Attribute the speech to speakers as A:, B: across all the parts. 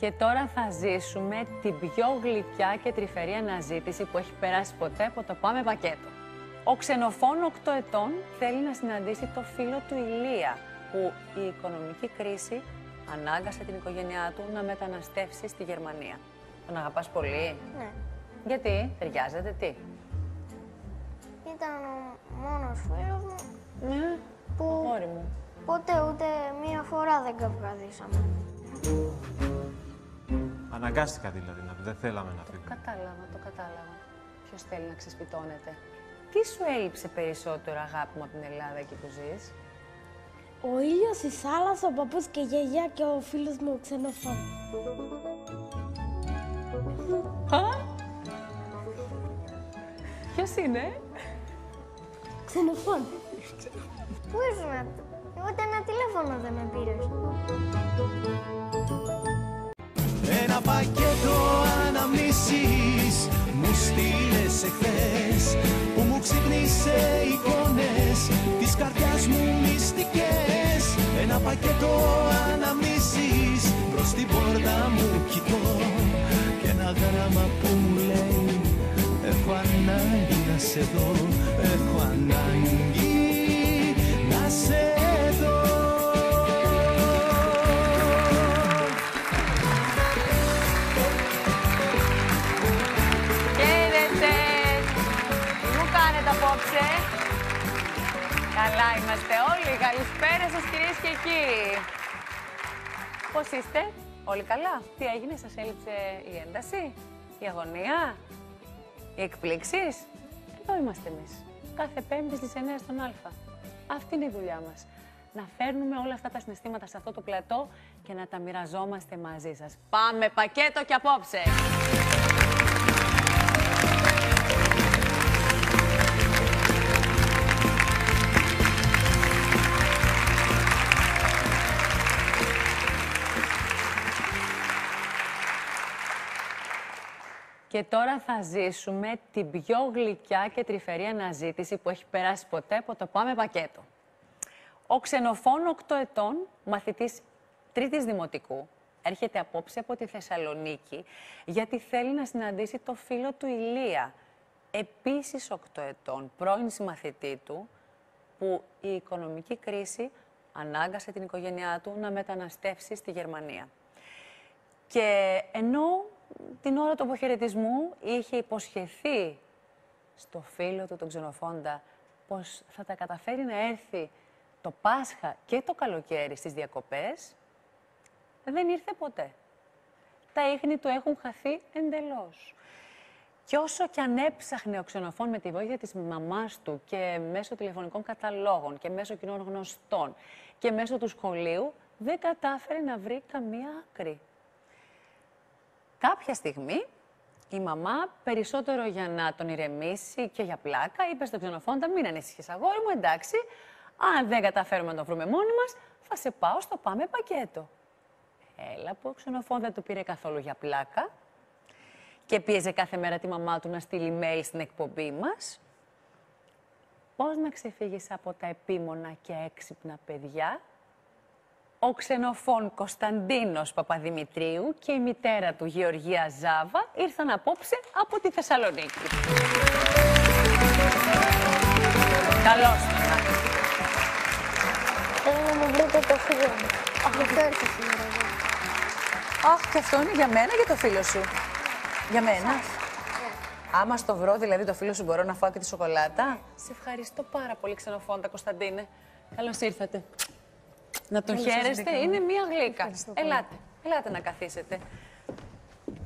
A: Και τώρα θα ζήσουμε την πιο γλυκιά και τρυφερή αναζήτηση που έχει περάσει ποτέ από το Πάμε Πακέτο. Ο Ξενοφών 8 ετών θέλει να συναντήσει το φίλο του Ηλία, που η οικονομική κρίση ανάγκασε την οικογένειά του να μεταναστεύσει στη Γερμανία. Τον αγαπάς πολύ?
B: Ναι.
A: Γιατί, ταιριάζετε, τι?
B: Ήταν ο μόνος φίλος μου
A: Ναι,
B: που
A: αγόρι μου.
B: ποτέ ούτε μία φορά δεν καυγαδίσαμε.
C: Αναγκάστηκα δηλαδή, δεν θέλαμε να φύγουμε.
A: Το κατάλαβα. Ποιος θέλει να ξεσπιτώνεται. Τι σου έλειψε περισσότερο, αγάπη μου, από την Ελλάδα εκεί που ζεις?
D: Ο ήλιος, η θάλασσα, ο παππούς και η γιαγιά και ο φίλος μου ο Ξενοφών.
A: Ποιος είναι?
D: Ξενοφών.
B: Πού ήσουν, ούτε ένα τηλέφωνο δεν με πήρες.
E: Ένα πακέτο αναμνήσεις μου στείλες εχθές, που μου ξύπνησε εικόνες της καρδιάς μου μυστικές. Ένα πακέτο αναμνήσεις προς την πόρτα μου κοιτώ, και ένα γράμμα που μου λέει έχω ανάγκη να σε δω, έχω ανάγκη να σε δω.
A: Απόψε. Καλά είμαστε όλοι. Καλησπέρα σας, κυρίες και κύριοι. Πώς είστε? Όλοι καλά? Τι έγινε, σας έλειψε η ένταση, η αγωνία, οι εκπλήξεις? Εδώ είμαστε εμείς. Κάθε Πέμπτη στις 9 στον Α. Αυτή είναι η δουλειά μας. Να φέρνουμε όλα αυτά τα συναισθήματα σε αυτό το πλατό και να τα μοιραζόμαστε μαζί σας. Πάμε πακέτο και απόψε! Και τώρα θα ζήσουμε την πιο γλυκιά και τρυφερή αναζήτηση που έχει περάσει ποτέ από το Πάμε Πακέτο. Ο Ξενοφών 8 ετών, μαθητής 3ης Δημοτικού, έρχεται απόψε από τη Θεσσαλονίκη γιατί θέλει να συναντήσει το φίλο του Ηλία, επίσης 8 ετών, πρώην συμμαθητή του, που η οικονομική κρίση ανάγκασε την οικογένειά του να μεταναστεύσει στη Γερμανία. Και ενώ την ώρα του αποχαιρετισμού είχε υποσχεθεί στο φίλο του, τον Ξενοφόντα, πως θα τα καταφέρει να έρθει το Πάσχα και το καλοκαίρι στις διακοπές, δεν ήρθε ποτέ. Τα ίχνη του έχουν χαθεί εντελώς. Και όσο κι αν έψαχνε ο Ξενοφών με τη βοήθεια της μαμάς του και μέσω τηλεφωνικών καταλόγων και μέσω κοινών γνωστών και μέσω του σχολείου, δεν κατάφερε να βρει καμία άκρη. Κάποια στιγμή, η μαμά, περισσότερο για να τον ηρεμήσει και για πλάκα, είπε στον Ξενοφόντα: μην ανησυχείς, αγόρι μου, εντάξει, αν δεν καταφέρουμε να το βρούμε μόνοι μας, θα σε πάω στο Πάμε Πακέτο. Έλα που ο Ξενοφών δεν το πήρε καθόλου για πλάκα και πίεζε κάθε μέρα τη μαμά του να στείλει mail στην εκπομπή μας. Πώς να ξεφύγεις από τα επίμονα και έξυπνα παιδιά? Ο Ξενοφών Κωνσταντίνος Παπαδημητρίου και η μητέρα του Γεωργία Ζάβα ήρθαν απόψε από τη Θεσσαλονίκη. Καλώς ήρθατε.
B: Θέλω να μου βρείτε το φίλο μου. Αυτό ήρθε σήμερα.
A: Αχ, και αυτό είναι για μένα και το φίλο σου. Για μένα. Άμα στο βρω, δηλαδή το φίλο σου, μπορώ να φάω και τη σοκολάτα. Σε ευχαριστώ πάρα πολύ, Ξενοφόντα Κωνσταντίνε. Καλώς ήρθατε. Να τον χαίρεστε, είναι μία γλύκα. Ελάτε να καθίσετε.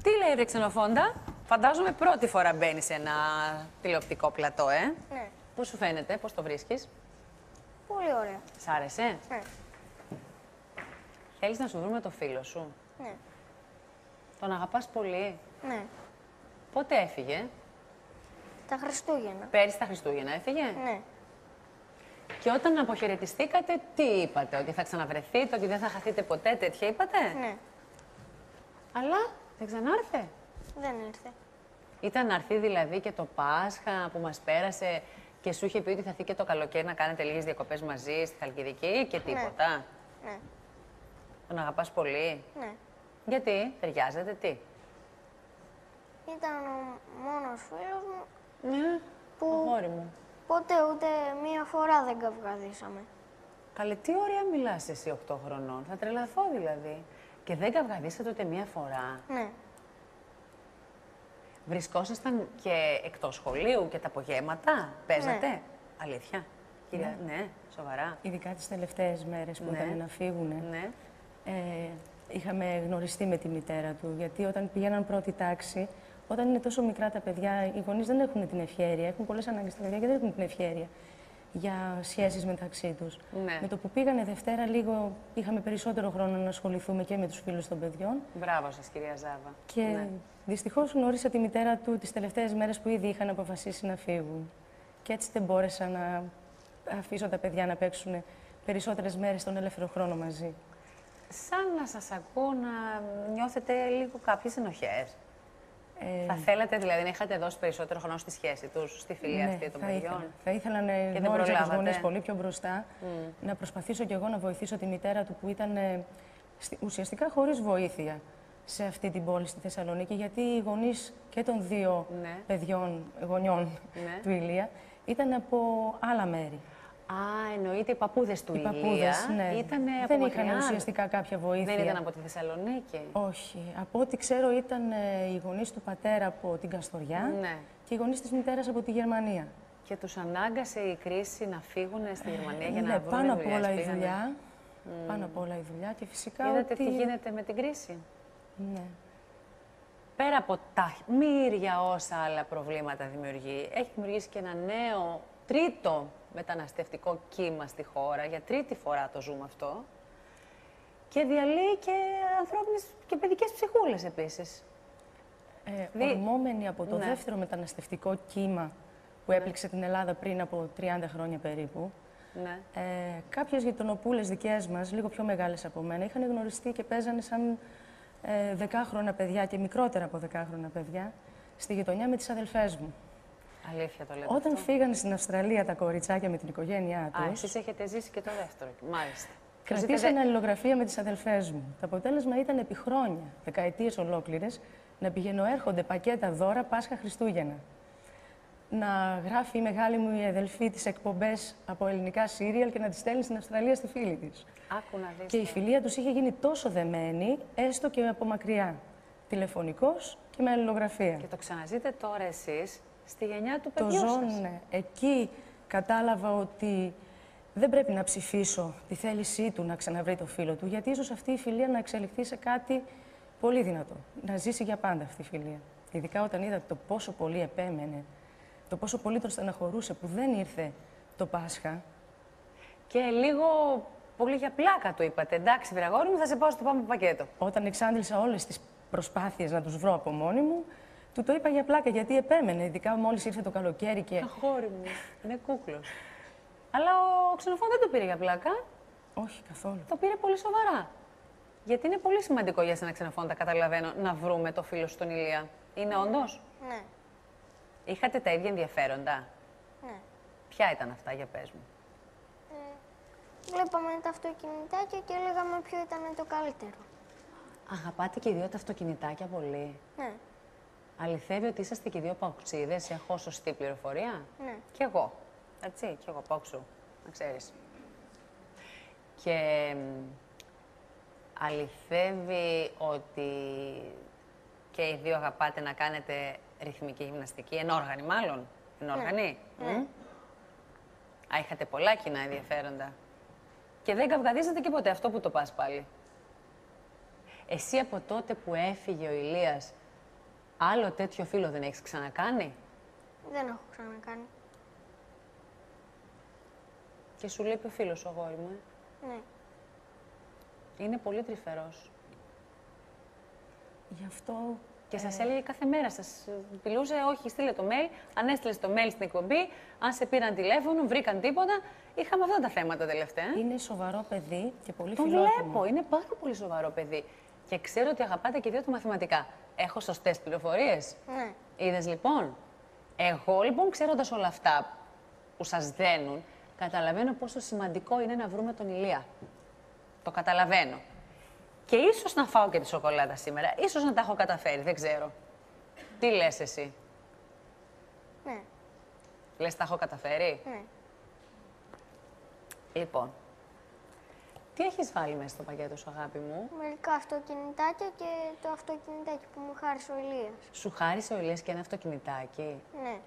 A: Τι λέει ρε Ξενοφόντα? Φαντάζομαι πρώτη φορά μπαίνει σε ένα τηλεοπτικό πλατό,
B: Ναι.
A: Πώς σου φαίνεται, πώς το βρίσκεις?
B: Πολύ ωραία.
A: Σ' άρεσε?
B: Ναι.
A: Θέλεις να σου βρούμε το φίλο σου?
B: Ναι.
A: Τον αγαπάς πολύ?
B: Ναι.
A: Πότε έφυγε?
B: Τα Χριστούγεννα.
A: Πέρυσι τα Χριστούγεννα έφυγε?
B: Ναι.
A: Και όταν αποχαιρετιστήκατε, τι είπατε? Ότι θα ξαναβρεθείτε, ότι δεν θα χαθείτε ποτέ, τέτοια είπατε?
B: Ναι.
A: Αλλά δεν ξανάρθε.
B: Δεν ήρθε.
A: Ήταν να έρθει δηλαδή και το Πάσχα που μας πέρασε και σου είχε πει ότι θα έρθει και το καλοκαίρι να κάνετε λίγες διακοπές μαζί στη Χαλκιδική και τίποτα?
B: Ναι.
A: Τον αγαπάς πολύ?
B: Ναι.
A: Γιατί, ταιριάζετε, τι.
B: Ήταν ο μόνος φίλος μου
A: Ναι,
B: που
A: αγόρι μου.
B: ποτέ ούτε μία φορά δεν καυγαδίσαμε.
A: Καλέ, τι ωραία μιλάς εσύ 8 χρονών. Θα τρελαθώ δηλαδή. Και δεν καυγαδίσατε ούτε μία φορά.
B: Ναι,
A: Βρισκόσασταν και εκτός σχολείου και τα απογεύματα, παίζατε.
B: Ναι.
A: Αλήθεια. Κυρία, ναι, σοβαρά.
F: Ειδικά τις τελευταίες μέρες που
A: Ναι.
F: ήταν να φύγουν,
A: Ναι.
F: είχαμε γνωριστεί με τη μητέρα του. Γιατί όταν πηγαίναν πρώτη τάξη, όταν είναι τόσο μικρά τα παιδιά, οι γονείς δεν έχουν την ευχέρεια. Έχουν πολλές ανάγκες τα παιδιά και δεν έχουν την ευχέρεια για σχέσεις μεταξύ τους.
A: Ναι.
F: Με το που πήγανε Δευτέρα, λίγο είχαμε περισσότερο χρόνο να ασχοληθούμε και με τους φίλους των παιδιών.
A: Μπράβο σας, κυρία Ζάβα.
F: Και
A: Ναι.
F: δυστυχώς γνώρισα τη μητέρα του τις τελευταίες μέρες που ήδη είχαν αποφασίσει να φύγουν. Και έτσι δεν μπόρεσα να αφήσω τα παιδιά να παίξουν περισσότερες μέρες τον ελεύθερο χρόνο μαζί.
A: Σαν να σας ακούω να νιώθετε λίγο κάποιες ενοχές.
F: Ε,
A: Θα θέλατε δηλαδή να είχατε δώσει περισσότερο χρόνο στη σχέση τους, στη φιλία
F: ναι,
A: αυτή των
F: θα
A: παιδιών.
F: ήθελα. Θα ήθελα να
A: δεν
F: γνώριζα τους
A: προλάβατε.
F: γονείς πολύ πιο μπροστά, να προσπαθήσω κι εγώ να βοηθήσω τη μητέρα του που ήταν ουσιαστικά χωρίς βοήθεια σε αυτή την πόλη στη Θεσσαλονίκη, γιατί οι γονείς και των δύο
A: Ναι.
F: γονιών
A: Ναι.
F: του Ηλία ήταν από άλλα μέρη.
A: Α, εννοείται οι παππούδες του
F: Οι
A: Ηλία.
F: παππούδες, ναι.
A: Ήτανε από
F: Δεν
A: μακριά.
F: είχαν ουσιαστικά κάποια βοήθεια.
A: Δεν ήταν από τη Θεσσαλονίκη.
F: Όχι. Από ό,τι ξέρω ήταν οι γονείς του πατέρα από την Καστοριά
A: Ναι.
F: και οι γονείς της μητέρας από τη Γερμανία.
A: Και τους ανάγκασε η κρίση να φύγουν στη Γερμανία για να
F: Ναι,
A: βρουν
F: πάνω απ'
A: δουλειές,
F: όλα η
A: πήγανε.
F: δουλειά. Πάνω απ' όλα η δουλειά και φυσικά
A: Είδατε
F: ότι...
A: τι γίνεται με την κρίση.
F: Ναι.
A: Πέρα από τα μύρια όσα άλλα προβλήματα δημιουργεί, έχει δημιουργήσει και ένα νέο τρίτο μεταναστευτικό κύμα στη χώρα. Για τρίτη φορά το ζούμε αυτό. Και διαλύει και ανθρώπινες και παιδικές ψυχούλες επίσης.
F: Ορμόμενοι από το
A: Ναι.
F: δεύτερο μεταναστευτικό κύμα που έπληξε την Ελλάδα πριν από 30 χρόνια περίπου,
A: Ναι.
F: κάποιες γειτονοπούλες δικές μας, λίγο πιο μεγάλες από μένα, είχαν γνωριστεί και παίζανε σαν 10χρονα παιδιά και μικρότερα από 10χρονα παιδιά στη γειτονιά με τις αδελφές μου.
A: Αλήθεια το λέτε
F: Όταν
A: αυτό.
F: φύγανε στην Αυστραλία τα κοριτσάκια με την οικογένειά
A: Α,
F: τους,
A: εσείς έχετε ζήσει και το δεύτερο. Μάλιστα.
F: κρατήσανε αλληλογραφία με τις αδελφές μου. Το αποτέλεσμα ήταν επί χρόνια, δεκαετίες ολόκληρες, να πηγαινοέρχονται πακέτα δώρα Πάσχα Χριστούγεννα. Να γράφει η μεγάλη μου η αδελφή τις εκπομπές από ελληνικά σύριαλ και να τις στέλνει στην Αυστραλία στη φίλη της.
A: Άκου να δεις.
F: Και η φιλία τους είχε γίνει τόσο δεμένη, έστω και από μακριά. Τηλεφωνικώς και με αλληλογραφία.
A: Και το ξαναζείτε τώρα εσείς στη γενιά του
F: Το
A: παιδιού
F: ζω,
A: σας.
F: ναι. Εκεί κατάλαβα ότι δεν πρέπει να ψηφίσω τη θέλησή του να ξαναβρει το φίλο του, γιατί ίσως αυτή η φιλία να εξελιχθεί σε κάτι πολύ δυνατό. Να ζήσει για πάντα αυτή η φιλία. Ειδικά όταν είδα το πόσο πολύ επέμενε, το πόσο πολύ τον στεναχωρούσε που δεν ήρθε το Πάσχα.
A: Και λίγο πολύ για πλάκα του είπατε. Εντάξει, βραγόρι μου, θα σε πάω στο πάμε πακέτο.
F: Όταν εξάντλησα όλες τις προσπάθειες να τους βρω από μόνη μου, του το είπα για πλάκα, γιατί επέμενε, ειδικά μόλις ήρθε το καλοκαίρι και...
A: Αγόρι μου, είναι κούκλος. Αλλά ο ξενοφών δεν το πήρε για πλάκα.
F: Όχι, καθόλου.
A: Το πήρε πολύ σοβαρά. Γιατί είναι πολύ σημαντικό για σένα ξενοφών, τα καταλαβαίνω, να βρούμε το φίλο σου στον Ηλία. Είναι όντως.
B: Ναι,
A: Είχατε τα ίδια ενδιαφέροντα.
B: ναι.
A: Ποια ήταν αυτά, για πες μου.
B: Βλέπαμε τα αυτοκινητάκια και λέγαμε ποιο ήταν το καλύτερο.
A: Αγαπάτε και οι δύο τα αυτοκινητάκια πολύ.
B: Ναι,
A: Αληθεύει ότι είσαστε και οι δύο παουξίδες, έχω σωστή πληροφορία.
B: ναι.
A: Κι εγώ. Έτσι, κι εγώ παουξού, να ξέρεις. Και αληθεύει ότι και οι δύο αγαπάτε να κάνετε ρυθμική γυμναστική, ενόργανη μάλλον. Ενόργανη.
B: Ναι.
A: Α, είχατε πολλά κοινά ενδιαφέροντα. Και δεν καυγαδίσατε και ποτέ, αυτό που το πας πάλι. Εσύ από τότε που έφυγε ο Ηλίας, άλλο τέτοιο φίλο δεν έχεις ξανακάνει?
B: Δεν έχω ξανακάνει.
A: Και σου λείπει ο φίλος σου, αγόρι μου,
B: Ναι.
A: Είναι πολύ τρυφερός.
F: Γι' αυτό
A: Και σας έλεγε κάθε μέρα, σας μιλούσε, όχι, στείλε το mail. Αν έστειλες το mail στην εκπομπή, αν σε πήραν τηλέφωνο, βρήκαν τίποτα. Είχαμε αυτά τα θέματα τελευταία.
F: είναι σοβαρό παιδί και πολύ
A: Το
F: φιλότιμο.
A: βλέπω, είναι πάρα πολύ σοβαρό παιδί. Και ξέρω ότι αγαπάτε και δύο τα μαθηματικά. Έχω σωστές πληροφορίες?
B: Ναι.
A: Είδες λοιπόν. Εγώ λοιπόν, ξέροντας όλα αυτά που σας δένουν, καταλαβαίνω πόσο σημαντικό είναι να βρούμε τον Ηλία. Το καταλαβαίνω. Και ίσως να φάω και τη σοκολάτα σήμερα. Ίσως να τα έχω καταφέρει, δεν ξέρω. Τι λες εσύ?
B: Ναι.
A: Λες τα έχω καταφέρει?
B: Ναι.
A: Λοιπόν, τι έχεις βάλει μέσα στο πακέτο σου, αγάπη μου?
B: Μερικά αυτοκινητάκια και το αυτοκινητάκι που μου χάρισε ο Ηλίας.
A: Σου χάρισε ο Ηλίας και ένα αυτοκινητάκι?
B: Ναι.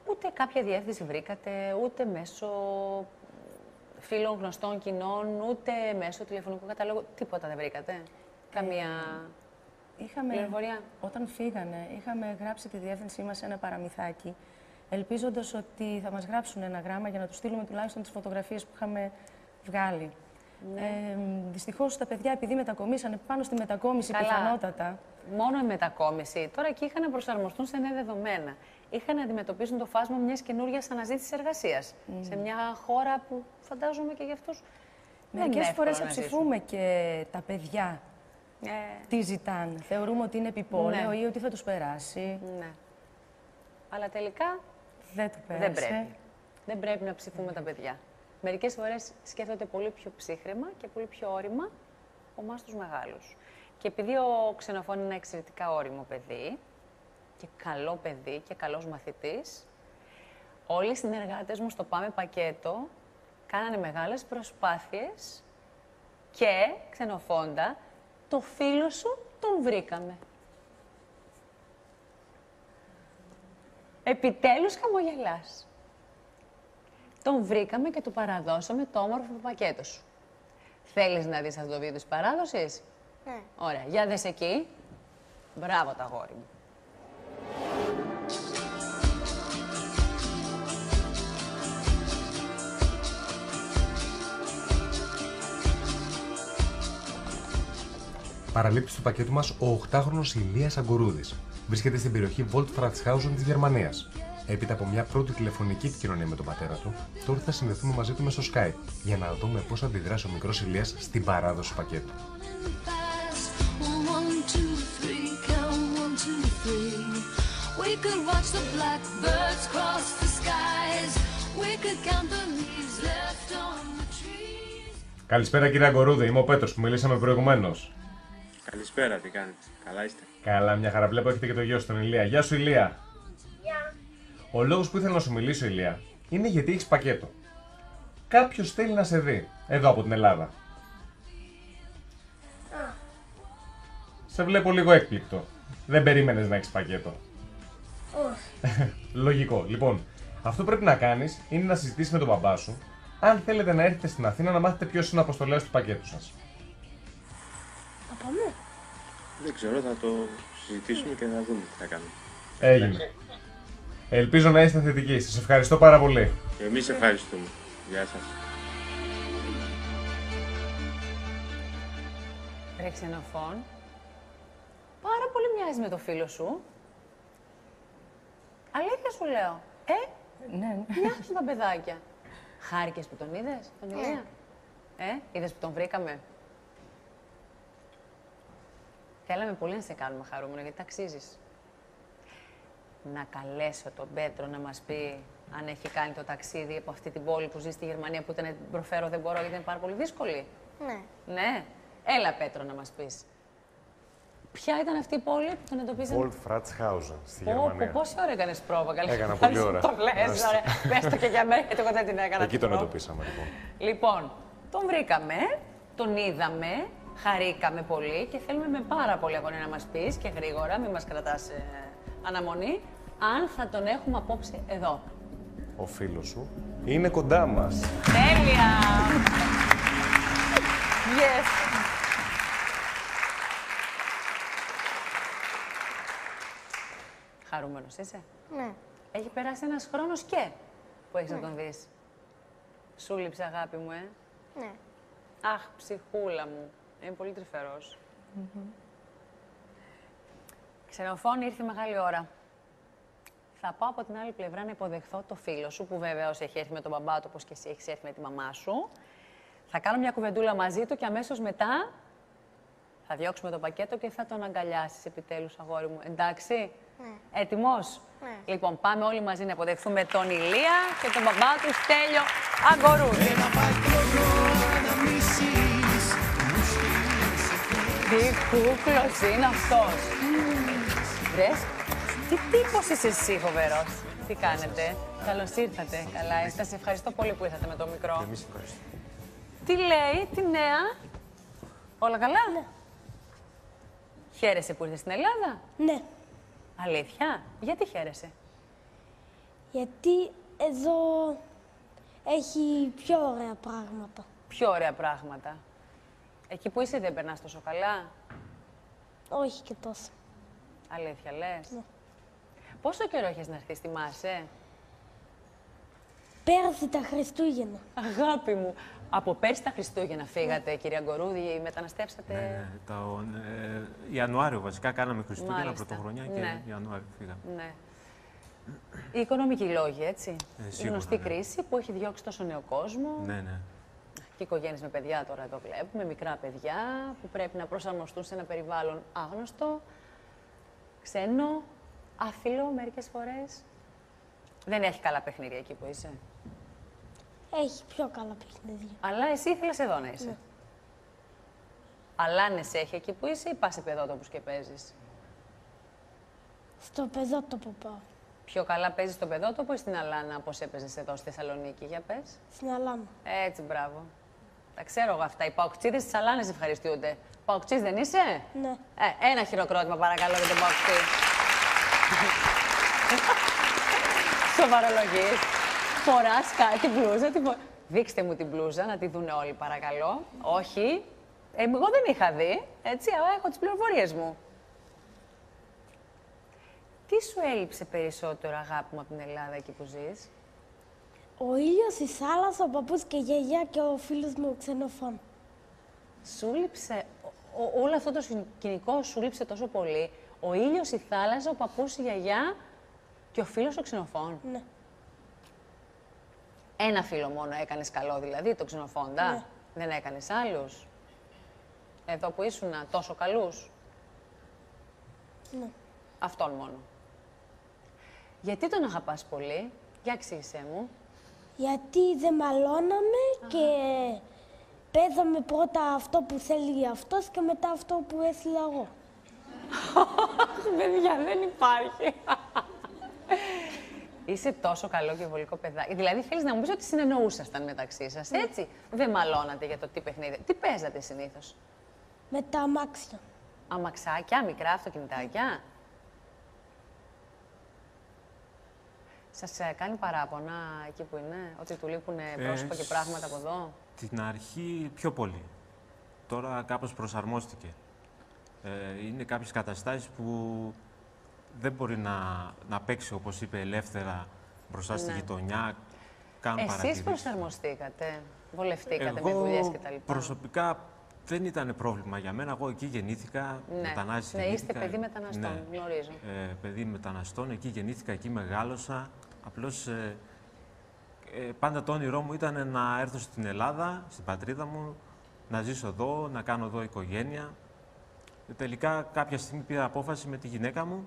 A: Ούτε κάποια διεύθυνση βρήκατε, ούτε μέσω φίλων γνωστών κοινών, ούτε μέσω τηλεφωνικού καταλόγου. Τίποτα δεν βρήκατε? Καμία πληροφορία?
F: Όταν φύγανε, είχαμε γράψει τη διεύθυνσή μας σε ένα παραμυθάκι, ελπίζοντας ότι θα μας γράψουν ένα γράμμα για να τους στείλουμε τουλάχιστον τις φωτογραφίες που είχαμε βγάλει. Ναι. Δυστυχώς τα παιδιά, επειδή μετακομίσανε πάνω στη μετακόμιση πιθανότατα.
A: Μόνο η μετακόμιση. Τώρα εκεί είχαν να προσαρμοστούν σε νέα δεδομένα. Είχαν να αντιμετωπίσουν το φάσμα μιας καινούριας αναζήτησης εργασίας. Σε μια χώρα που φαντάζομαι και για αυτούς.
F: Μερικές φορές αψηφούμε και τα παιδιά. Τι ζητάνε. Θεωρούμε ότι είναι επιπόλαιο ή ότι θα τους περάσει.
A: Ναι. Αλλά τελικά
F: δεν του πέρασε.
A: Δεν πρέπει. Δεν πρέπει να ψηφούμε τα παιδιά. Μερικές φορές σκέφτονται πολύ πιο ψύχραιμα και πολύ πιο όρημα από εμάς τους μεγάλους. Και επειδή ο Ξενοφών είναι ένα εξαιρετικά όριμο παιδί και καλό παιδί και καλός μαθητής, όλοι οι συνεργάτες μου στο Πάμε Πακέτο κάνανε μεγάλες προσπάθειες και, Ξενοφόντα, το φίλο σου τον βρήκαμε. Επιτέλους χαμογελάς. Τον βρήκαμε και του παραδώσαμε το όμορφο πακέτο σου. Θέλεις να δεις αυτό το βίντεο της παράδοσης?
B: Ναι.
A: Ωραία. Για δες εκεί. Μπράβο τα αγόρι μου.
G: Παραλήπτης του πακέτου μας ο 8χρονος Ηλίας Αγκορούδης. Βρίσκεται στην περιοχή Wolfratshausen της Γερμανίας. Έπειτα από μια πρώτη τηλεφωνική επικοινωνία με τον πατέρα του, τώρα θα συνδεθούμε μαζί του μέσω Skype για να δούμε πώς θα αντιδράσει ο μικρός Ηλίας στην παράδοση του πακέτου. Καλησπέρα κύριε Αγκορούδη, είμαι ο Πέτρος που μιλήσαμε προηγουμένως.
C: Καλησπέρα, τι κάνετε? Καλά είστε?
G: Καλά, μια χαρά. Βλέπω έχετε και το γιο σου τον Ηλία. Γεια σου Ηλία.
B: Γεια.
G: Ο λόγος που ήθελα να σου μιλήσω, Ηλία, είναι γιατί έχεις πακέτο. Κάποιος θέλει να σε δει, εδώ από την Ελλάδα. Σε βλέπω λίγο έκπληκτο. Δεν περίμενες να έχεις πακέτο.
B: Όχι.
G: Λογικό. Λοιπόν, αυτό που πρέπει να κάνεις είναι να συζητήσεις με τον μπαμπά σου αν θέλετε να έρθετε στην Αθήνα να μάθετε ποιος είναι ο αποστολέας του πακέτου σας.
B: Παπά μου.
C: Δεν ξέρω, θα το συζητήσουμε και θα δούμε τι θα κάνουμε.
G: Έγινε. Ελπίζω να είστε θετικοί. Σας ευχαριστώ πάρα πολύ.
C: Και εμείς ευχαριστούμε. Γεια σας.
A: Ρε Ξενοφών, πάρα πολύ μοιάζει με το φίλο σου. Αλήθεια σου λέω.
F: Ναι.
A: Μοιάζουν τα παιδάκια. Χάρηκες που τον είδες, τον Ηλία? Είδες που τον βρήκαμε? Θέλαμε πολύ να σε κάνουμε χαρούμενο, γιατί ταξίζεις. Να καλέσω τον Πέτρο να μας πει αν έχει κάνει το ταξίδι από αυτή την πόλη που ζει στη Γερμανία, που ήταν, προφέρω δεν μπορώ γιατί είναι πάρα πολύ δύσκολη.
B: Ναι.
A: Ναι. Έλα Πέτρο να μας πεις. Ποια ήταν αυτή η πόλη που τον εντοπίζανε?
G: Wolfratshausen στη Γερμανία.
A: Πόση ώρα έκανες πρόβα, καλή?
G: Έκανα πολλή ώρα.
A: Το λες, ωραία. Πες το και για μένα, γιατί εγώ δεν την έκανα.
G: Εκεί τον εντοπίσαμε λοιπόν.
A: Λοιπόν, τον βρήκαμε, τον είδαμε, χαρήκαμε πολύ και θέλουμε με πάρα πολύ αγωνία να μας πεις και γρήγορα, μην μας κρατάς αναμονή, αν θα τον έχουμε απόψε εδώ.
G: Ο φίλος σου είναι κοντά μας.
A: Τέλεια! Yes! Χαρούμενος είσαι?
B: Ναι.
A: Έχει περάσει ένας χρόνος και που έχεις να τον δεις. Σου λείψε αγάπη μου,
B: Ναι.
A: Αχ, ψυχούλα μου. Είναι πολύ τρυφερός. Ξενοφών, ήρθε η μεγάλη ώρα. Θα πάω από την άλλη πλευρά να υποδεχθώ το φίλο σου, που βεβαίως έχει έρθει με τον μπαμπά του, όπως και εσύ έχεις έρθει με τη μαμά σου. Θα κάνω μια κουβεντούλα μαζί του και αμέσως μετά θα διώξουμε το πακέτο και θα τον αγκαλιάσεις επιτέλους, αγόρι μου. Εντάξει?
B: Ναι.
A: Έτοιμος?
B: Ναι.
A: Λοιπόν, πάμε όλοι μαζί να υποδεχθούμε τον Ηλία και τον μπαμπά του Στέλιο Αγκορούδη.
E: ξυπνήσεις μου στείλες
A: Τι κούκλος είναι αυτός. Βρες, τι τύπος είσαι εσύ, φοβερός. Τι κάνετε, καλώς ήρθατε. Καλά είστε, σε ευχαριστώ πολύ που ήρθατε με το μικρό.
C: Εμείς ευχαριστούμε.
A: Τι λέει, τι νέα. Όλα καλά.
D: Ναι.
A: Χαίρεσαι που ήρθες στην Ελλάδα.
D: Ναι,
A: Αλήθεια, γιατί χαίρεσαι.
D: γιατί εδώ έχει πιο ωραία πράγματα.
A: Πιο ωραία πράγματα. Εκεί που είσαι δεν περνάς τόσο καλά.
D: Όχι και τόσο.
A: Αλήθεια λες.
D: Ναι.
A: Πόσο καιρό έχεις να έρθεις, θυμάσαι.
D: Πέρασε τα Χριστούγεννα.
A: Αγάπη μου. Από πέρσι τα Χριστούγεννα φύγατε, κυρία Γκορούδη, μεταναστεύσατε.
C: Ναι, Ιανουάριο βασικά κάναμε Χριστούγεννα,
A: Μάλιστα.
C: Πρωτοχρονιά και
A: Ναι.
C: Ιανουάριο φύγαμε.
A: Ναι. Οι οικονομικοί λόγοι, έτσι. Η
C: Σίγουρα,
A: γνωστή
C: ναι.
A: κρίση που έχει διώξει τόσο νέο κόσμο.
C: Ναι, ναι.
A: Και οικογένειες με παιδιά τώρα εδώ βλέπουμε, μικρά παιδιά που πρέπει να προσαρμοστούν σε ένα περιβάλλον άγνωστο, ξένο, άθυλο μερικές φορές. Δεν έχει καλά παιχνίδια εκεί που είσαι.
D: Έχει πιο καλά παιχνίδια.
A: Αλλά εσύ ήθελες εδώ να είσαι.
D: Ναι.
A: Αλλά σε έχει εκεί που είσαι ή πας σε παιδότοπους και παίζεις.
D: Στο παιδότοπο πάω.
A: Πιο καλά παίζεις στο παιδότοπο ή στην Αλάνα, όπως έπαιζες εδώ στη Θεσσαλονίκη, για πες.
D: Στην Αλάνα.
A: Έτσι, μπράβο. Τα ξέρω εγώ αυτά. Οι παοκτσίδες της Αλάνας ευχαριστούνται. Παοκτσής δεν είσαι?
D: Ναι.
A: Ένα χειροκρότημα παρακαλώ για τον παοκτσί. Σοβαρολογείς. Φοράς κάτι μπλούζα. Δείξτε μου την μπλούζα, να τη δουν όλοι παρακαλώ. Όχι. Εγώ δεν είχα δει, έτσι, αλλά έχω τις πληροφορίες μου. Τι σου έλειψε περισσότερο, αγάπη μου, από την Ελλάδα εκεί που ζεις?
D: Ο ήλιος, η θάλασσα, ο παππούς και η γιαγιά και ο φίλος μου ο ξενοφών.
A: Σου λείψε, όλο αυτό το σκηνικό σου λείψε τόσο πολύ. Ο ήλιος, η θάλασσα, ο παππούς, η γιαγιά και ο φίλος ο ξενοφών.
D: Ναι.
A: Ένα φίλο μόνο έκανες καλό δηλαδή, το ξενοφόντα.
D: Ναι.
A: Δεν έκανες άλλους. Εδώ που ήσουνα τόσο καλούς.
D: Ναι.
A: Αυτόν μόνο. Γιατί τον αγαπάς πολύ, για εξήγησέ μου.
D: Γιατί δεν μαλώναμε και παίζαμε πρώτα αυτό που θέλει αυτός και μετά αυτό που έστειλα εγώ.
A: Παιδιά, δεν υπάρχει. Είσαι τόσο καλό και βολικό παιδάκι. Δηλαδή, θέλεις να μου πεις ότι συνεννοούσασταν μεταξύ σας, έτσι. Δεν μαλώνατε για το τι παιχνίδι. Τι παίζατε συνήθως?
D: Με τα αμάξια.
A: Αμαξάκια, μικρά αυτοκινητάκια. Σας κάνει παράπονα εκεί που είναι, ότι του λείπουν πρόσωπα και πράγματα από εδώ?
C: Την αρχή πιο πολύ. Τώρα κάπως προσαρμόστηκε. Είναι κάποιες καταστάσεις που δεν μπορεί να παίξει, όπως είπε, ελεύθερα μπροστά στη γειτονιά. Κάνουν
A: Εσείς
C: παρατηρήσεις.
A: προσαρμοστήκατε, βολευτήκατε με
C: Εγώ
A: δουλειές κτλ.
C: προσωπικά δεν ήταν πρόβλημα για μένα. Εγώ εκεί γεννήθηκα, μετανάστη
A: Ναι,
C: γεννήθηκα.
A: είστε παιδί μεταναστών, γνωρίζω.
C: Παιδί μεταναστών, εκεί γεννήθηκα, εκεί μεγάλωσα. Απλώς πάντα το όνειρό μου ήταν να έρθω στην Ελλάδα, στην πατρίδα μου, να ζήσω εδώ, να κάνω εδώ οικογένεια. Τελικά κάποια στιγμή πήρα απόφαση με τη γυναίκα μου.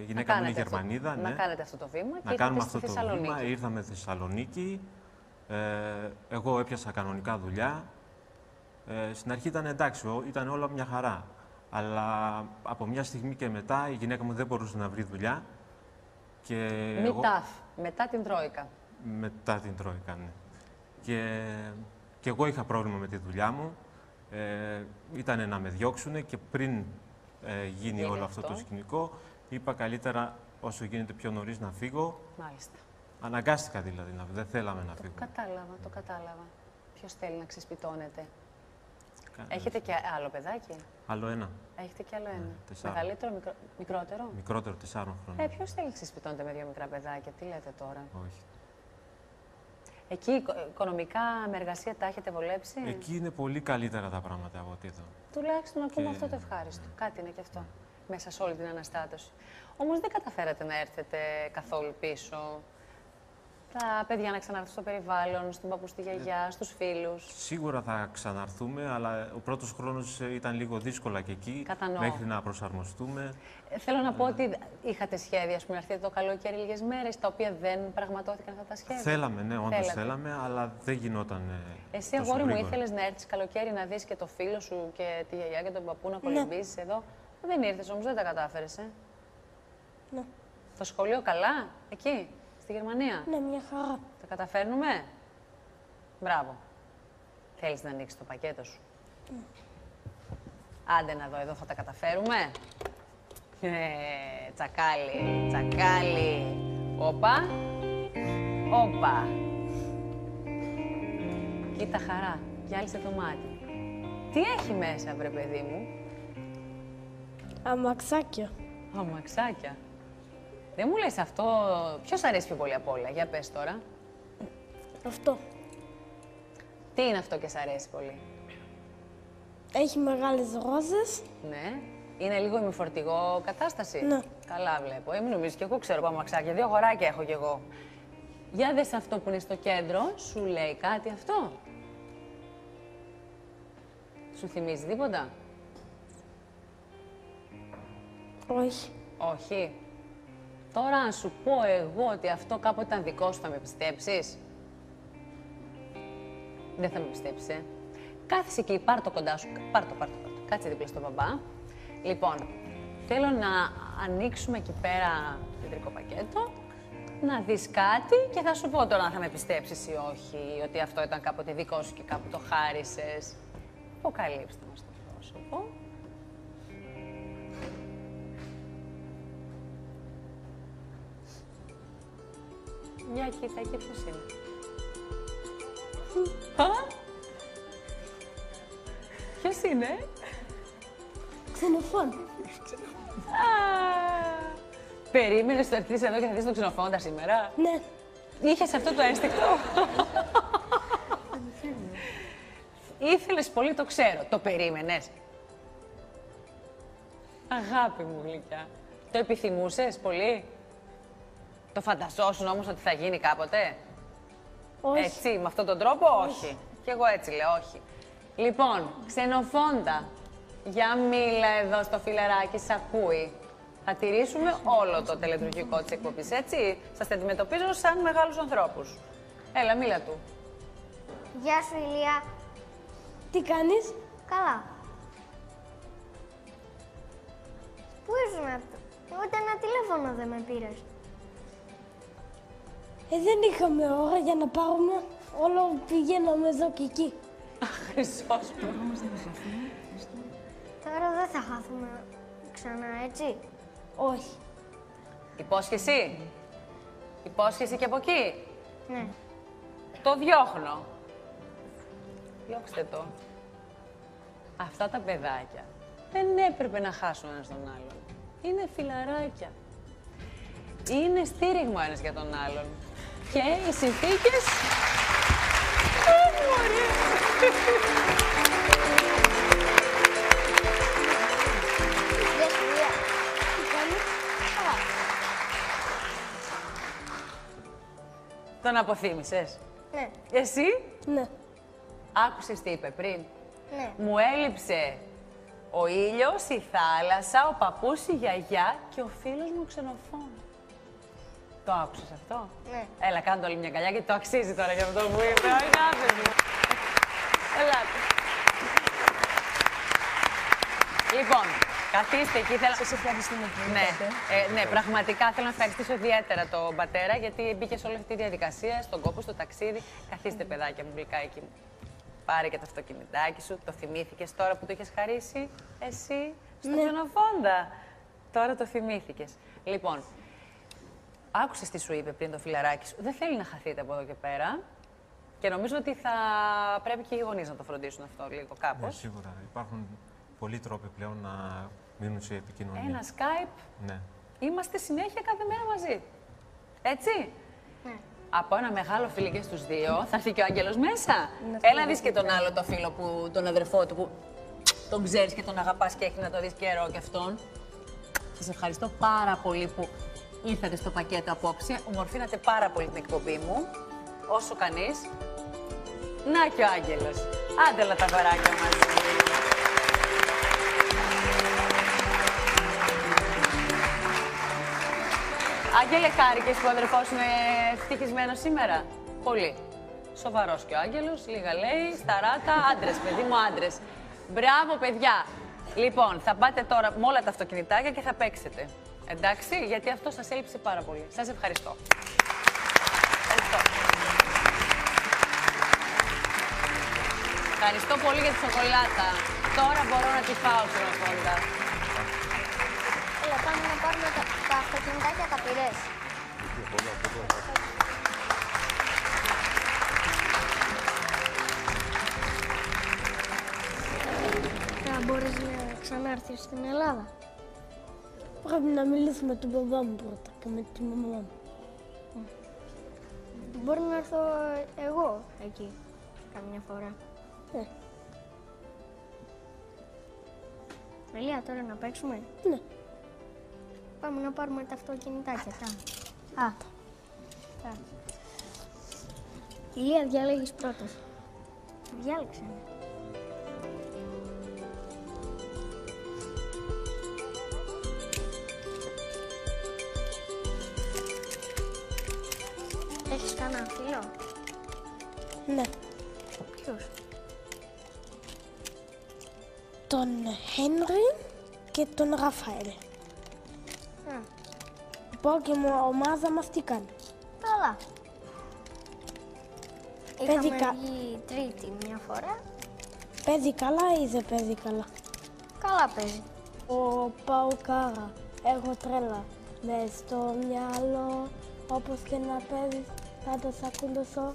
C: Η γυναίκα μου είναι Γερμανίδα.
A: Να κάνετε αυτό το βήμα
C: να
A: και
C: κάνουμε
A: ήρθατε
C: αυτό
A: στη
C: το
A: Θεσσαλονίκη.
C: βήμα. Ήρθαμε στη Θεσσαλονίκη. Εγώ έπιασα κανονικά δουλειά. Στην αρχή ήταν εντάξει, ήταν όλα μια χαρά. Αλλά από μια στιγμή και μετά η γυναίκα μου δεν μπορούσε να βρει δουλειά. Και
A: μετά την Τρόικα.
C: Μετά την Τρόικα, ναι. Και εγώ είχα πρόβλημα με τη δουλειά μου. Ήταν να με διώξουν και πριν γίνει όλο αυτό το σκηνικό, είπα καλύτερα όσο γίνεται πιο νωρίς να φύγω.
A: Μάλιστα.
C: Αναγκάστηκα δηλαδή, δεν θέλαμε να φύγω.
A: Το κατάλαβα. Ποιος θέλει να ξεσπιτώνεται? Έχετε και άλλο παιδάκι?
C: Άλλο ένα.
A: Έχετε και άλλο ένα.
C: 4.
A: Μεγαλύτερο, μικρότερο?
C: Μικρότερο, 4 χρόνια.
A: Ποιος θέλει να ξεσπιτώνεται με 2 μικρά παιδάκια? Τι λέτε τώρα?
C: Όχι.
A: Εκεί οικονομικά με εργασία τα έχετε βολέψει?
C: Εκεί είναι πολύ καλύτερα τα πράγματα από ότι εδώ.
A: Τουλάχιστον ακούμε αυτό το ευχάριστο. Κάτι είναι και αυτό. Μέσα σε όλη την αναστάτωση. Όμως δεν καταφέρατε να έρθετε καθόλου πίσω. τα παιδιά να ξαναρθούν στο περιβάλλον, στον παππού, στη γιαγιά, στους φίλους?
C: Σίγουρα θα ξαναρθούμε, αλλά ο πρώτος χρόνος ήταν λίγο δύσκολα και εκεί,
A: Κατανοώ.
C: μέχρι να προσαρμοστούμε.
A: Θέλω να πω ότι είχατε σχέδια, ας πούμε, να έρθετε το καλοκαίρι λίγες μέρες, τα οποία δεν πραγματώθηκαν αυτά τα σχέδια.
C: Θέλαμε, ναι, όντως
A: Θέλατε.
C: θέλαμε, αλλά δεν γινόταν.
A: Εσύ,
C: τόσο
A: αγόρι μου,
C: γρήγορα.
A: ήθελες να έρθεις καλοκαίρι να δεις και το φίλο σου και τη γιαγιά και τον παππού να κολυμπήσεις εδώ? Δεν ήρθες όμως, δεν τα κατάφερες,
D: Ναι.
A: Το σχολείο καλά, εκεί, στη Γερμανία?
D: Ναι, μια χαρά.
A: Τα καταφέρνουμε? Μπράβο. Θέλεις να ανοίξεις το πακέτο σου? Άντε να δω, εδώ θα τα καταφέρουμε. Τσακάλι, τσακάλι. Όπα. Όπα. Κοίτα χαρά, γυάλισε το μάτι. Τι έχει μέσα, βρε παιδί μου?
D: Αμαξάκια.
A: Αμαξάκια. Δεν μου λες αυτό, ποιος αρέσει πιο πολύ απ' όλα? Για πες τώρα.
D: Αυτό.
A: Τι είναι αυτό και σ' αρέσει πολύ?
D: Έχει μεγάλες ρόζες.
A: Ναι. Είναι λίγο ημιφορτηγό κατάσταση.
D: Ναι.
A: Καλά βλέπω. Μην νομίζεις και εγώ ξέρω αμαξάκια. 2 αγοράκια έχω κι εγώ. Για δες αυτό που είναι στο κέντρο. Σου λέει κάτι αυτό? Σου θυμίζει τίποτα?
D: Όχι.
A: Όχι. Τώρα αν σου πω εγώ ότι αυτό κάποτε ήταν δικό σου, θα με πιστέψεις? Δεν θα με πιστέψεις, Κάθεσαι εκεί, πάρ' το κοντά σου. Πάρ' το. Κάτσε δίπλα στο μπαμπά. Λοιπόν, θέλω να ανοίξουμε εκεί πέρα το κεντρικό πακέτο, να δεις κάτι και θα σου πω τώρα αν θα με πιστέψεις ή όχι, ότι αυτό ήταν κάποτε δικό σου και κάπου το χάρισες. Αποκαλύψτε μας το πρόσωπο. Για κοίτα, εκεί ποιος είναι? Ποιος είναι?
D: Ξενοφών.
A: Περίμενες να έρθεις εδώ και θα δεις τον ξενοφόντα σήμερα?
D: Ναι.
A: Είχες αυτό το ένστικτο? Ήθελες πολύ, το ξέρω. Το περίμενες? Αγάπη μου γλυκιά. Το επιθυμούσες πολύ? Το φανταζόσουν όμως ότι θα γίνει κάποτε?
D: Όχι.
A: Έτσι, με αυτόν τον τρόπο, όχι. Κι εγώ έτσι λέω, όχι. Λοιπόν, ξενοφόντα, για μίλα εδώ στο φιλεράκι, σ' ακούει. Θα τηρήσουμε όλο το τελετουργικό της εκπομπής, έτσι. Σας αντιμετωπίζω σαν μεγάλους ανθρώπους. Έλα, μίλα του.
B: Γεια σου, Ηλία.
D: Τι κάνεις?
B: Καλά. Πού ήσουν? Ούτε ένα τηλέφωνο δεν με πήρες.
D: Δεν είχαμε ώρα για να πάρουμε. Όλο πηγαίναμε εδώ και εκεί.
A: Χρυσός μου.
B: Τώρα δεν θα χάθουμε ξανά, έτσι.
D: Όχι.
A: Υπόσχεση. Υπόσχεση και από εκεί.
B: Ναι.
A: Το διώχνω. Διώξτε το. Αυτά τα παιδάκια δεν έπρεπε να χάσουν ένας τον άλλον. Είναι φιλαράκια. Είναι στήριγμα ένας για τον άλλον. Και οι συνθήκες...
B: Γεια σου, Ηλία.
D: Τι κάνεις?
B: Καλά.
A: Τον αποθύμησες.
B: Ναι.
A: Εσύ
D: Ναι.
A: άκουσες τι είπε πριν?
B: Ναι.
A: Μου έλειψε ο ήλιος, η θάλασσα, ο παππούς, η γιαγιά και ο φίλος μου ξενοφών. Το άκουσες αυτό?
B: Ναι.
A: Έλα, κάντε όλη μια αγκαλιά γιατί το αξίζει τώρα για αυτό που είπε. Αγάπη μου. Ελάτε. Λοιπόν, καθίστε εκεί.
F: Σας ευχαριστούμε πολύ.
A: Ναι, πραγματικά θέλω να ευχαριστήσω ιδιαίτερα τον πατέρα γιατί μπήκε σε όλη αυτή τη διαδικασία, στον κόπο, στο ταξίδι. Καθίστε, παιδάκια μου, γλυκάκι μου. Πάρε και το αυτοκινητάκι σου. Το θυμήθηκες τώρα που το είχες χαρίσει εσύ στον ξενοφόντα? Τώρα το θυμήθηκες. Λοιπόν, άκουσες τι σου είπε πριν το φιλαράκι σου. Δεν θέλει να χαθείτε από εδώ και πέρα. Και νομίζω ότι θα πρέπει και οι γονείς να το φροντίσουν αυτό λίγο
C: Ναι,
A: κάπως.
C: σίγουρα. Υπάρχουν πολλοί τρόποι πλέον να μείνουν σε επικοινωνία.
A: Ένα Skype.
C: Ναι.
A: Είμαστε συνέχεια κάθε μέρα μαζί. Έτσι.
B: Ναι.
A: Από ένα μεγάλο φίλο και στους δύο θα έρθει και ο Άγγελος μέσα. Έλα δεις και τον άλλο το φίλο, που, τον αδερφό του που τον ξέρεις και τον αγαπάς και έχει να το δεις καιρό και αυτόν. Σας ευχαριστώ πάρα πολύ που ήρθατε στο πακέτο απόψε. Ομορφήνατε πάρα πολύ την εκπομπή μου. Όσο κανείς. Να και ο Άγγελος. Άντε όλα τα κοράκια μαζί. Άγγελε, χάρηκες που ο αδερφός σου είναι ευτυχισμένος σήμερα? Πολύ. Σοβαρός και ο Άγγελος, λίγα λέει, σταράτα, άντρες, παιδί μου, άντρες. Μπράβο, παιδιά. Λοιπόν, θα πάτε τώρα με όλα τα αυτοκινητάκια και θα παίξετε. Εντάξει, γιατί αυτό σας έλειψε πάρα πολύ. Σας ευχαριστώ. Ευχαριστώ. Ευχαριστώ πολύ για τη σοκολάτα. Τώρα μπορώ να τη φάω, ξενοφόντα.
B: Έλα, πάμε να πάρουμε τα αυτοκινητάκια, τα πήρες? Θα μπορείς να ξανάρθεις στην Ελλάδα?
D: Πρέπει να μιλήσουμε με τον μπαμπά μου πρώτα και με τη μαμά μου.
B: Μπορεί να έρθω εγώ εκεί καμιά φορά. Ηλία, τώρα να παίξουμε?
D: Ναι.
B: Πάμε να πάρουμε τα αυτοκινητάκια. Τα. Ηλία, διαλέγεις πρώτος. Διάλεξε. Έχεις κανένα φίλο?
D: Ναι.
B: Ποιος?
D: Τον Χένρι και τον Ραφαέλ. Λοιπόν, και η ομάδα μας τι κάνει?
B: Καλά.
D: Παίζει
B: Είχαμε βγει τρίτη μια φορά.
D: Παίζει καλά ή δεν παίζει καλά?
B: Καλά παίζει.
D: Ο Παουκάρα, έχω τρέλα. Μες στο μυαλό, όπως και να παίζεις, θα το σακούντωσω.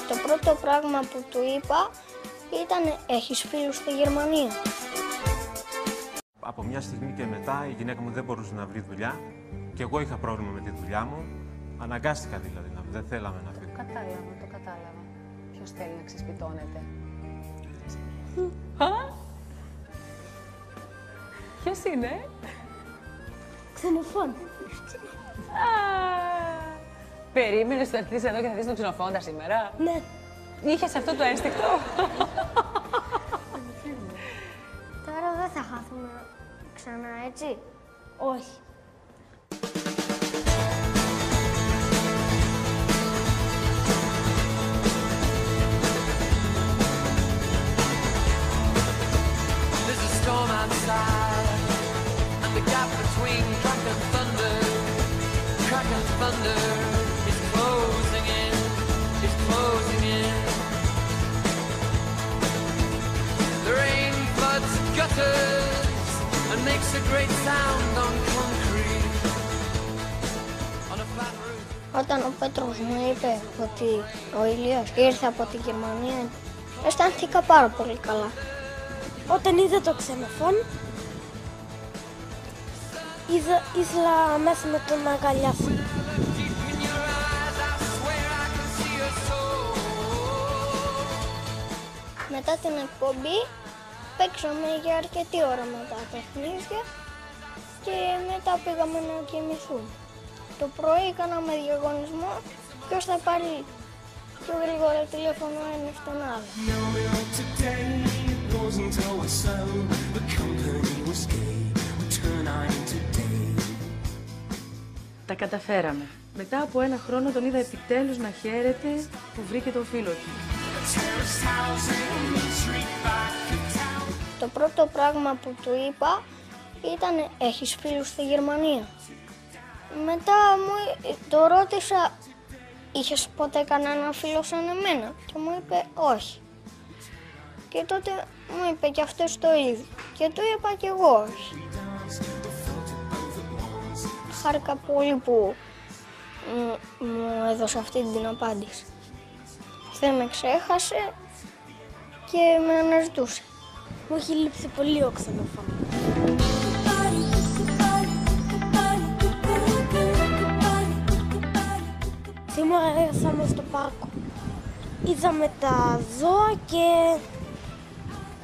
B: Το πρώτο πράγμα που του είπα ήταν έχεις φίλους στη Γερμανία?
C: Από μια στιγμή και μετά η γυναίκα μου δεν μπορούσε να βρει δουλειά και εγώ είχα πρόβλημα με τη δουλειά μου. Αναγκάστηκα δηλαδή, δεν θέλαμε να φύγω.
A: Το κατάλαβα. Ποιος θέλει να ξεσπιτώνεται? Ποιος είναι?
D: Ξενοφών.
A: Περίμενες να έρθεις εδώ και θα δεις τον ξενοφόντα σήμερα?
D: Ναι.
A: Είχες αυτό το ένστικτο?
B: Τώρα δεν θα χάθουμε ξανά, έτσι?
D: Όχι.
E: There's a storm outside, and the gap between crack and thunder is closing in, is closing in. The rain floods gutters and makes a great sound on concrete, on a flat roof.
B: Όταν ο Πέτρος μου είπε ότι ο Ηλίας ήρθε από τη Γερμανία, αισθάνθηκα πάρα πολύ καλά.
D: Όταν είδα το ξενοφόν, ήθελα μέσα με τον αγκαλιάσω.
B: Μετά την εκπομπή παίξαμε για αρκετή ώρα με τα παιχνίδια και μετά πήγαμε να κοιμηθούμε. Το πρωί κάναμε διαγωνισμό ποιος θα πάρει πιο γρήγορα τηλέφωνο ένας στον άλλο.
F: Τα καταφέραμε. Μετά από ένα χρόνο τον είδα επιτέλους να χαίρεται που βρήκε το φίλο του.
B: Το πρώτο πράγμα που του είπα ήταν έχεις φίλους στη Γερμανία? Μετά το ρώτησα είχες ποτέ κανένα φίλο σαν εμένα και μου είπε όχι. Και τότε μου είπε και αυτός το ίδιο και του είπα και εγώ όχι. Χάρηκα πολύ που μου έδωσε αυτή την απάντηση. Δεν με ξέχασε και με αναζητούσε.
D: Μου έχει λείψει πολύ ο ξενοφών. Σήμερα έρθαμε στο πάρκο. Είδαμε τα ζώα και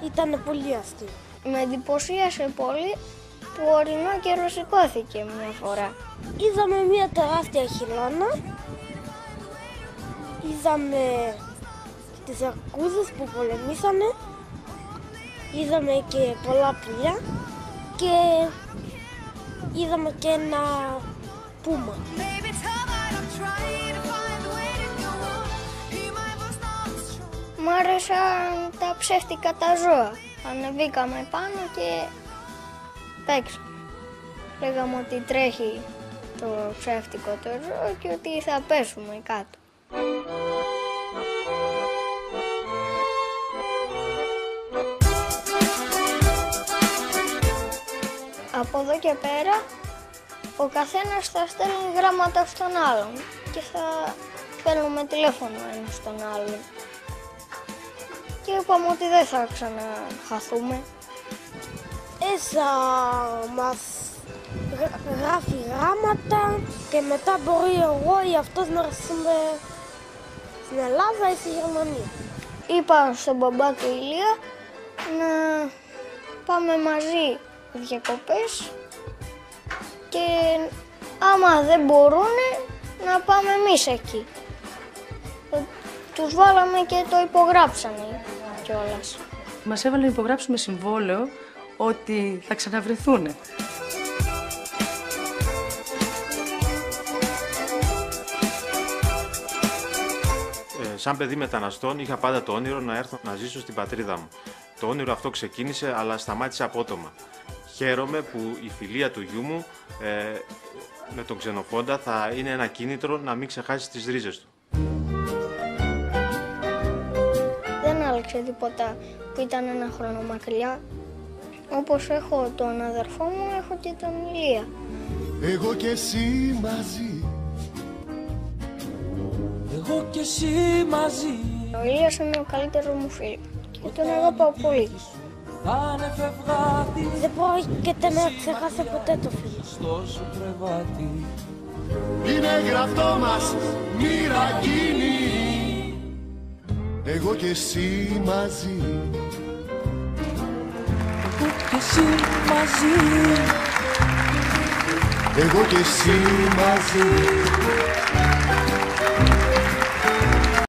D: Ήταν πολύ αστείο.
B: Με εντυπωσίασε πολύ που ορεινό καιρό σηκώθηκε μια φορά.
D: Είδαμε μια τεράστια χειλώνα. Είδαμε τις αρκούδες που πολεμήσανε. Είδαμε και πολλά πουλιά και είδαμε και ένα πούμα.
B: Μ' άρεσαν τα ψεύτικα τα ζώα. Ανεβήκαμε πάνω και παίξαμε. Λέγαμε ότι τρέχει το ψεύτικο το ζώο και ότι θα πέσουμε κάτω. Από εδώ και πέρα ο καθένας θα στέλνει γράμματα στον άλλον και θα παίρνουμε τηλέφωνο ένας στον άλλον. Και είπαμε ότι δεν θα ξαναχαθούμε.
D: Θα μας γράφει γράμματα και μετά μπορεί εγώ ή αυτός να έρθουμε στην Ελλάδα ή στη Γερμανία.
B: Είπα στον μπαμπά του Ηλία να πάμε μαζί διακοπές και άμα δεν μπορούνε να πάμε εμείς εκεί. Τους βάλαμε και το υπογράψανε κιόλας.
F: Μας έβαλε να υπογράψουμε συμβόλαιο ότι θα ξαναβρεθούνε.
C: Σαν παιδί μεταναστών είχα πάντα το όνειρο να έρθω να ζήσω στην πατρίδα μου. Το όνειρο αυτό ξεκίνησε αλλά σταμάτησε απότομα. Χαίρομαι που η φιλία του γιού μου με τον ξενοφόντα θα είναι ένα κίνητρο να μην ξεχάσει τις ρίζες του.
B: Δεν άλλαξε τίποτα που ήταν ένα χρόνο μακριά. Όπως έχω τον αδερφό μου, έχω και τον Ηλία.
H: Εγώ και εσύ μαζί.
E: Εγώ και εσύ μαζί.
B: Ο Ηλίας είναι ο καλύτερος μου φίλος και τον αγαπάω πολύ.
E: Θα είναι φευγάτη
D: Δεν πρόκειται να ξεχάσει ποτέ το φίλο.
E: στο σου κρεβάτι.
H: Είναι γραφτό μας μοίρα κοινή. Εγώ και εσύ μαζί.
E: Εγώ και εσύ μαζί.
H: Εγώ και εσύ μαζί.